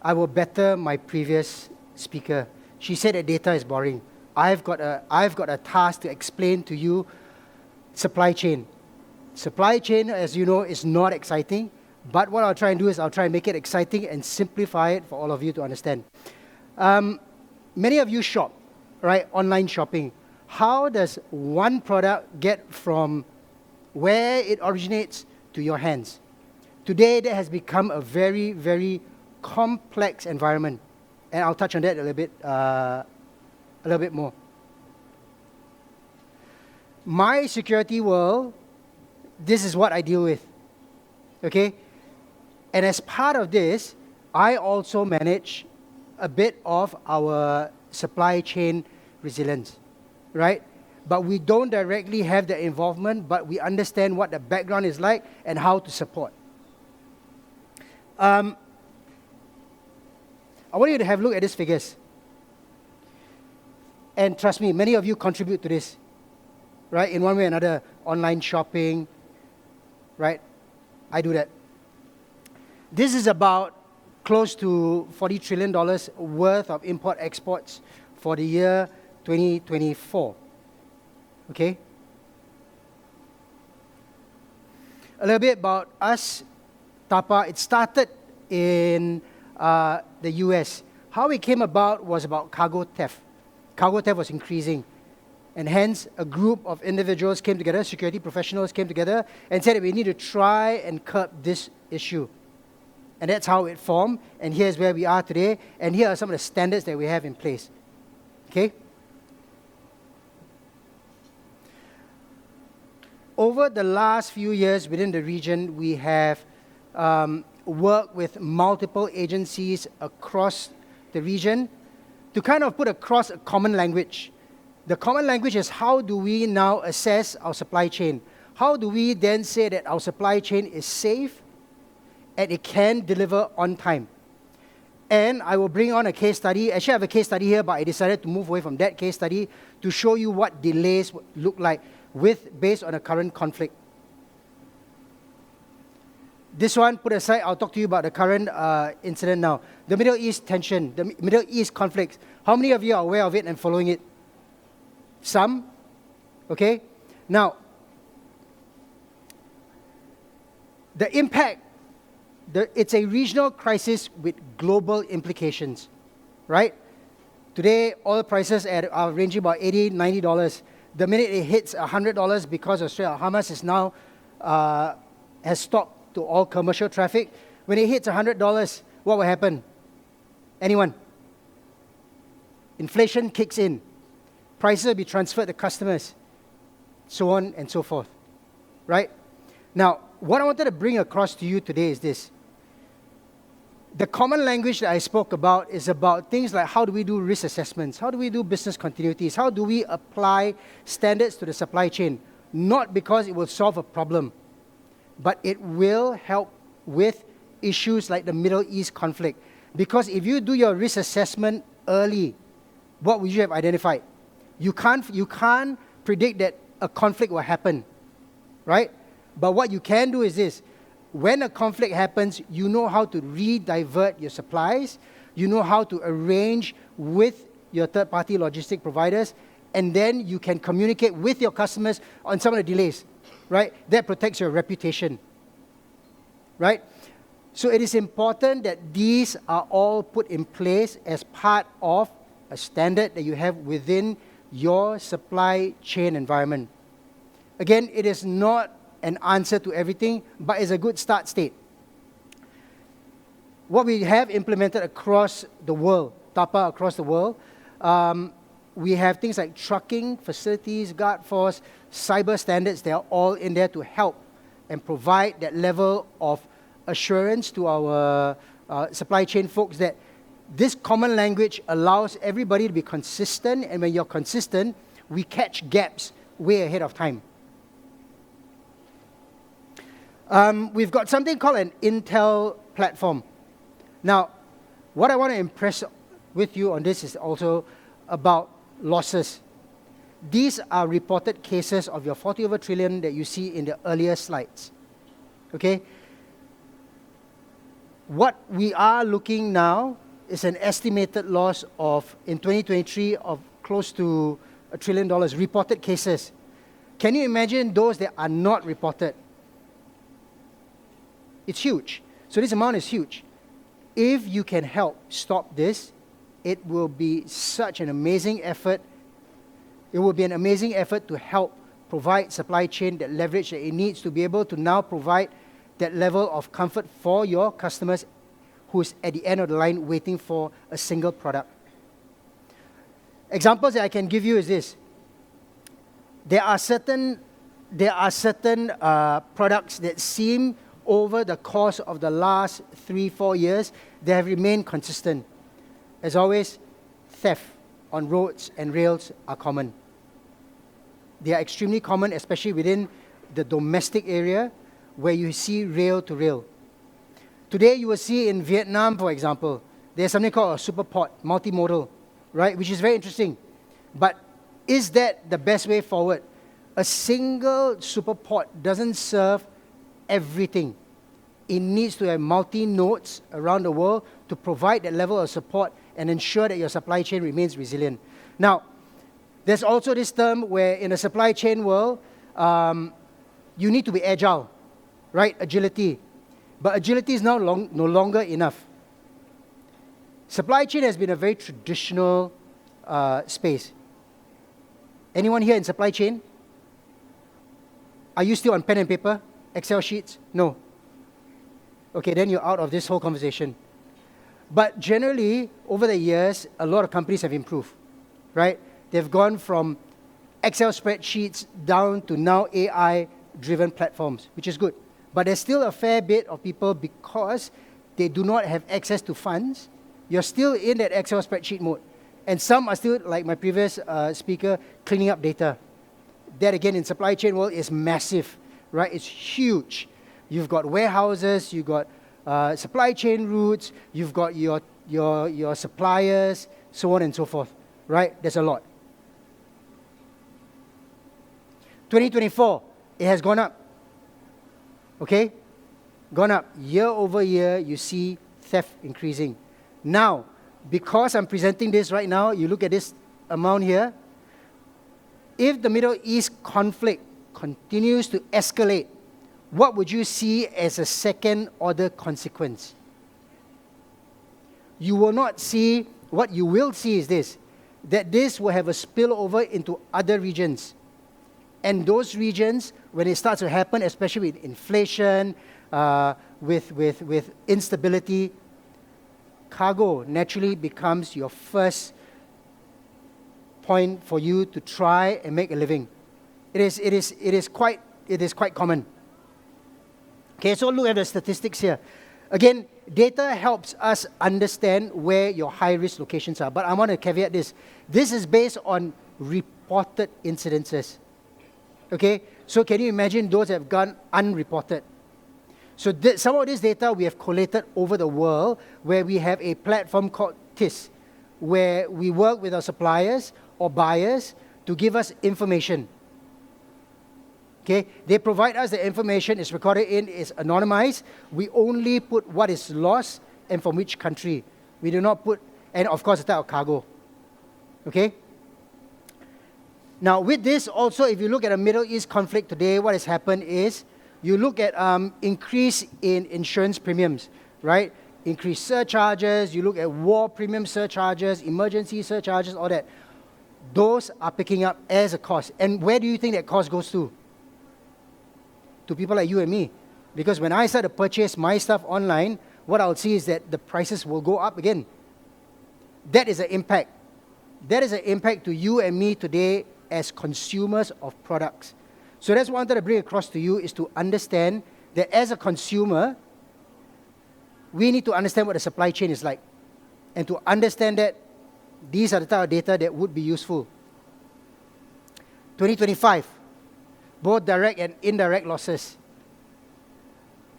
I will better my previous speaker. She said that data is boring. I've got a task to explain to you supply chain. Supply chain, as you know, is not exciting, but what I'll try and do is I'll try and make it exciting and simplify it for all of you to understand. Many of you shop, right? Online shopping. How does one product get from where it originates to your hands? Today, that has become a very, very complex environment, and I'll touch on that a little bit more. My security world, this is what I deal with, okay? And as part of this, I also manage a bit of our supply chain resilience, right? But we don't directly have the involvement, but we understand what the background is like and how to support. I want you to have a look at these figures. And trust me, many of you contribute to this, right? In one way or another, online shopping, right? I do that. This is about close to $40 trillion worth of import-exports for the year 2024, okay? A little bit about us, TAPA. It started in the US. How it came about was about cargo theft. Cargo theft was increasing. And hence, a group of individuals came together, security professionals came together, and said that we need to try and curb this issue. And that's how it formed, and here's where we are today, and here are some of the standards that we have in place. Okay? Over the last few years within the region, we have worked with multiple agencies across the region to kind of put across a common language. The common language is, how do we now assess our supply chain? How do we then say that our supply chain is safe and it can deliver on time? And I will bring on a case study. Actually, I have a case study here, but I decided to move away from that case study to show you what delays look like based on a current conflict. This one, put aside, I'll talk to you about the current incident now. The Middle East tension, the Middle East conflicts. How many of you are aware of it and following it? Some? Okay? Now, the impact, it's a regional crisis with global implications, right? Today, oil prices are ranging about $80, $90. The minute it hits $100 because Australia, Hamas is now, has stopped to all commercial traffic. When it hits $100, what will happen? Anyone? Inflation kicks in. Prices will be transferred to customers, so on and so forth, right? Now, what I wanted to bring across to you today is this. The common language that I spoke about is about things like how do we do risk assessments, how do we do business continuities, how do we apply standards to the supply chain, not because it will solve a problem, but it will help with issues like the Middle East conflict. Because if you do your risk assessment early, what would you have identified? You can't predict that a conflict will happen, right? But what you can do is this. When a conflict happens, you know how to re-divert your supplies, you know how to arrange with your third-party logistic providers, and then you can communicate with your customers on some of the delays, right? That protects your reputation, right? So it is important that these are all put in place as part of a standard that you have within your supply chain environment. Again, it is not an answer to everything, but it's a good start state. What we have implemented across the world, TAPA across the world, we have things like trucking, facilities, guard force, cyber standards. They are all in there to help and provide that level of assurance to our supply chain folks that this common language allows everybody to be consistent, and when you're consistent, we catch gaps way ahead of time. We've got something called an Intel platform. Now, what I want to impress with you on this is also about losses. These are reported cases of your 40 over trillion that you see in the earlier slides. Okay? What we are looking now is an estimated loss of, in 2023, of close to $1 trillion, reported cases. Can you imagine those that are not reported? It's huge. So this amount is huge. If you can help stop this, it will be such an amazing effort. It will be an amazing effort to help provide supply chain that leverage that it needs to be able to now provide that level of comfort for your customers who's at the end of the line waiting for a single product. Examples that I can give you is this. There are certain products that seem over the course of the last 3-4 years, they have remained consistent. As always, theft on roads and rails are common. They are extremely common, especially within the domestic area where you see rail to rail. Today, you will see in Vietnam, for example, there's something called a super port, multimodal, right, which is very interesting. But is that the best way forward? A single super port doesn't serve everything. It needs to have multi-nodes around the world to provide that level of support and ensure that your supply chain remains resilient. Now, there's also this term where in the supply chain world, you need to be agile, right? Agility. But agility is now no longer enough. Supply chain has been a very traditional space. Anyone here in supply chain? Are you still on pen and paper? Excel sheets? No. Okay, then you're out of this whole conversation. But generally, over the years, a lot of companies have improved, right? They've gone from Excel spreadsheets down to now AI-driven platforms, which is good. But there's still a fair bit of people, because they do not have access to funds, you're still in that Excel spreadsheet mode. And some are still, like my previous speaker, cleaning up data. That, again, in supply chain world is massive, right? It's huge. You've got warehouses, you've got supply chain routes, you've got your suppliers, so on and so forth, right? There's a lot. 2024, it has gone up, okay? Gone up. Year over year, you see theft increasing. Now, because I'm presenting this right now, you look at this amount here. If the Middle East conflict continues to escalate, what would you see as a second-order consequence? You will not see, what you will see is this, that this will have a spillover into other regions. And those regions, when it starts to happen, especially with inflation, with instability, cargo naturally becomes your first point for you to try and make a living. It is quite common. Okay, so look at the statistics here. Again, data helps us understand where your high-risk locations are. But I want to caveat this. This is based on reported incidences. Okay, so can you imagine those that have gone unreported? So some of this data we have collated over the world, where we have a platform called TIS, where we work with our suppliers or buyers to give us information. Okay, they provide us the information, it's recorded in, it's anonymized. We only put what is lost and from which country. We do not put, and of course the type of cargo. Okay? Now with this also, if you look at a Middle East conflict today, what has happened is, you look at increase in insurance premiums, right? Increased surcharges, you look at war premium surcharges, emergency surcharges, all that. Those are picking up as a cost. And where do you think that cost goes to? To people like you and me. Because when I start to purchase my stuff online, what I'll see is that the prices will go up again. That is an impact. That is an impact to you and me today as consumers of products. So that's what I wanted to bring across to you, is to understand that as a consumer, we need to understand what the supply chain is like. And to understand that these are the type of data that would be useful. 2025, both direct and indirect losses.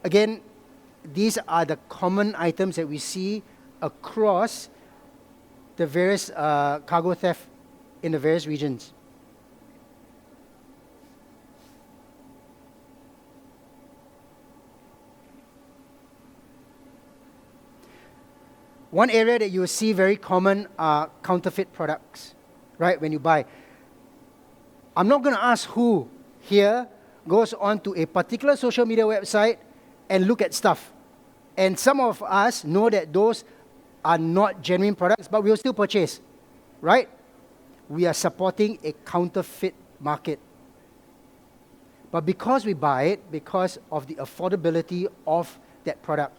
Again, these are the common items that we see across the various cargo theft in the various regions. One area that you will see very common are counterfeit products, right, when you buy. I'm not going to ask who here goes on to a particular social media website and look at stuff. And some of us know that those are not genuine products, but we'll still purchase, right? We are supporting a counterfeit market. But because we buy it, because of the affordability of that product,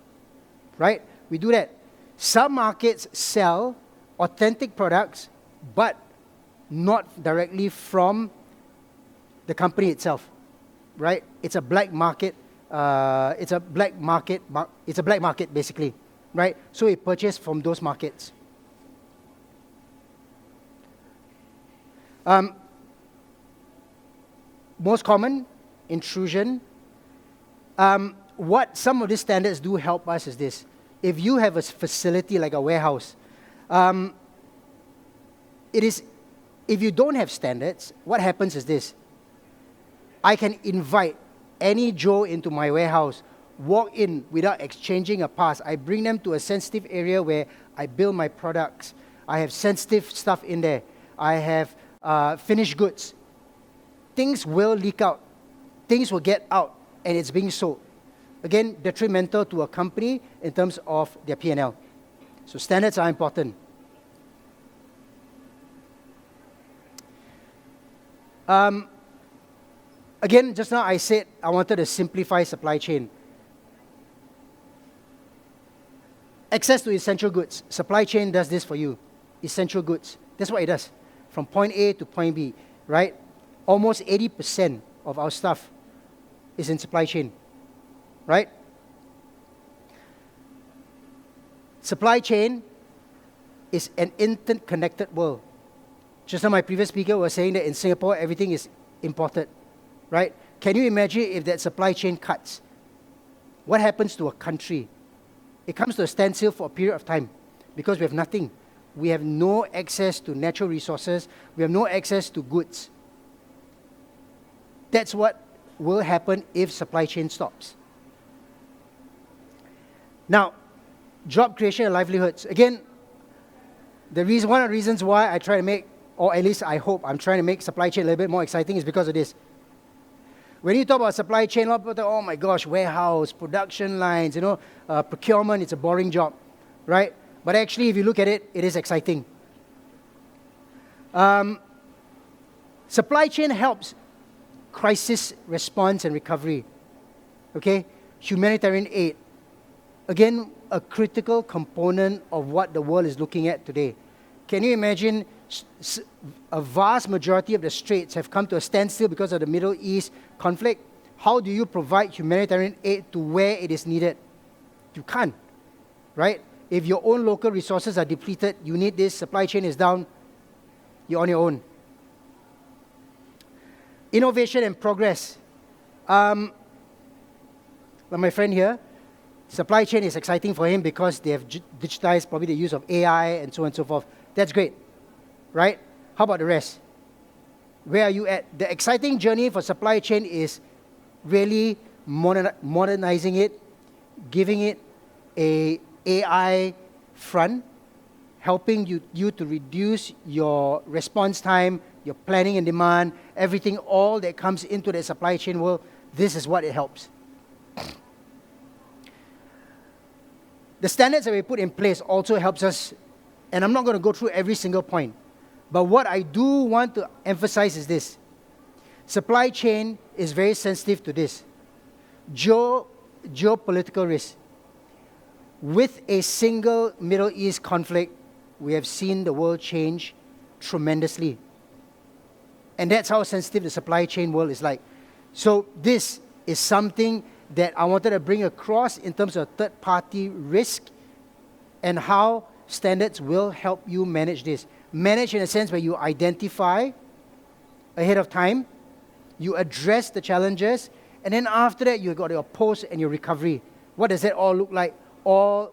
right? We do that. Some markets sell authentic products, but not directly from the company itself, right? It's a black market. It's a black market basically, right? So we purchase from those markets. Most common intrusion. What some of these standards do help us is this. If you have a facility like a warehouse, if you don't have standards, what happens is this. I can invite any Joe into my warehouse, walk in without exchanging a pass. I bring them to a sensitive area where I build my products. I have sensitive stuff in there. I have finished goods. Things will leak out. Things will get out, and it's being sold. Again, detrimental to a company in terms of their P&L. So standards are important. Again, just now I said I wanted to simplify supply chain. Access to essential goods. Supply chain does this for you. Essential goods. That's what it does. From point A to point B, right? Almost 80% of our stuff is in supply chain, right? Supply chain is an interconnected world. Just now my previous speaker was saying that in Singapore, everything is imported, right? Can you imagine if that supply chain cuts? What happens to a country? It comes to a standstill for a period of time because we have nothing. We have no access to natural resources. We have no access to goods. That's what will happen if supply chain stops. Now, job creation and livelihoods. Again, one of the reasons why I try to make, or at least I hope I'm trying to make supply chain a little bit more exciting is because of this. When you talk about supply chain, a lot of people think, oh my gosh, warehouse, production lines, procurement, it's a boring job, right? But actually, if you look at it, it is exciting. Supply chain helps crisis response and recovery. Okay? Humanitarian aid. Again, a critical component of what the world is looking at today. Can you imagine a vast majority of the straits have come to a standstill because of the Middle East conflict? How do you provide humanitarian aid to where it is needed? You can't, right? If your own local resources are depleted, you need this, supply chain is down, you're on your own. Innovation and progress. Like my friend here, supply chain is exciting for him because they have digitized probably the use of AI and so on and so forth. That's great, right? How about the rest? Where are you at? The exciting journey for supply chain is really modernizing it, giving it a AI front, helping you to reduce your response time, your planning and demand, everything, all that comes into the supply chain world. This is what it helps. The standards that we put in place also helps us, and I'm not going to go through every single point, but what I do want to emphasize is this. Supply chain is very sensitive to this. Geopolitical risk. With a single Middle East conflict, we have seen the world change tremendously. And that's how sensitive the supply chain world is like. So this is something that I wanted to bring across in terms of third-party risk and how standards will help you manage this. Manage in a sense where you identify ahead of time, you address the challenges, and then after that, you've got your post and your recovery. What does that all look like? All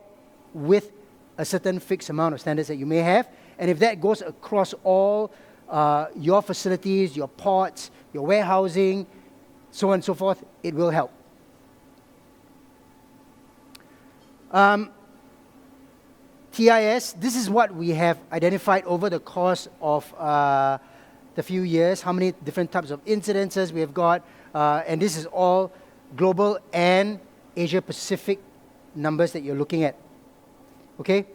with a certain fixed amount of standards that you may have. And if that goes across all your facilities, your ports, your warehousing, so on and so forth, it will help. TIS, this is what we have identified over the course of the few years, how many different types of incidences we have got, and this is all global and Asia-Pacific numbers that you're looking at. Okay?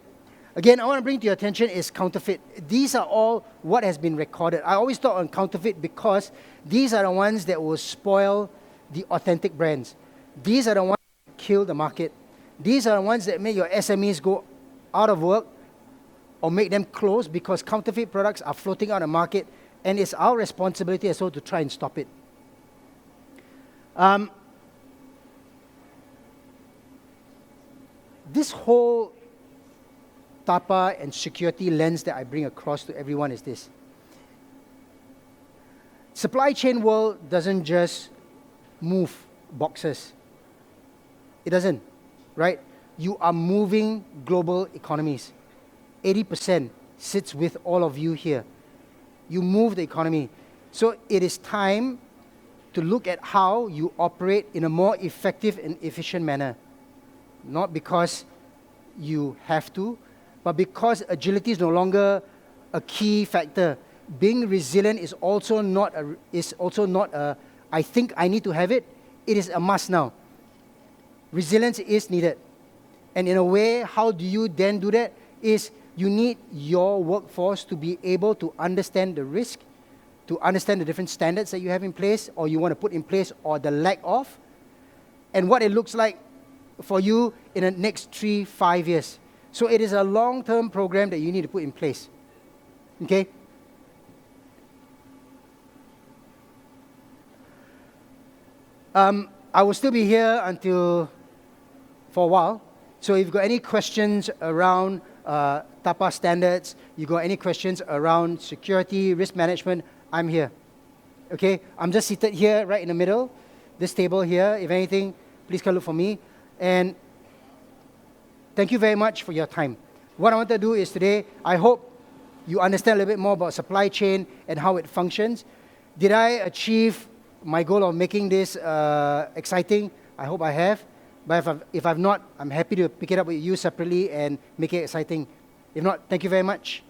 Again, I want to bring to your attention is counterfeit. These are all what has been recorded. I always talk on counterfeit because these are the ones that will spoil the authentic brands. These are the ones that kill the market. These are the ones that make your SMEs go out of work or make them close because counterfeit products are floating out of the market, and it's our responsibility as well to try and stop it. This whole TAPA and security lens that I bring across to everyone is this. Supply chain world doesn't just move boxes. It doesn't, right? You are moving global economies. 80% sits with all of you here. You move the economy. So it is time to look at how you operate in a more effective and efficient manner. Not because you have to, but because agility is no longer a key factor. Being resilient is also not a I think I need to have it. It is a must now. Resilience is needed. And in a way, how do you then do that? Is you need your workforce to be able to understand the risk, to understand the different standards that you have in place or you want to put in place or the lack of, and what it looks like for you in the next 3-5 years. So it is a long-term program that you need to put in place. Okay? I will still be here for a while. So if you've got any questions around TAPA standards, you got any questions around security, risk management, I'm here. Okay? I'm just seated here right in the middle, this table here. If anything, please come look for me. And thank you very much for your time. What I want to do is today, I hope you understand a little bit more about supply chain and how it functions. Did I achieve my goal of making this exciting? I hope I have. But if I've not, I'm happy to pick it up with you separately and make it exciting. If not, thank you very much.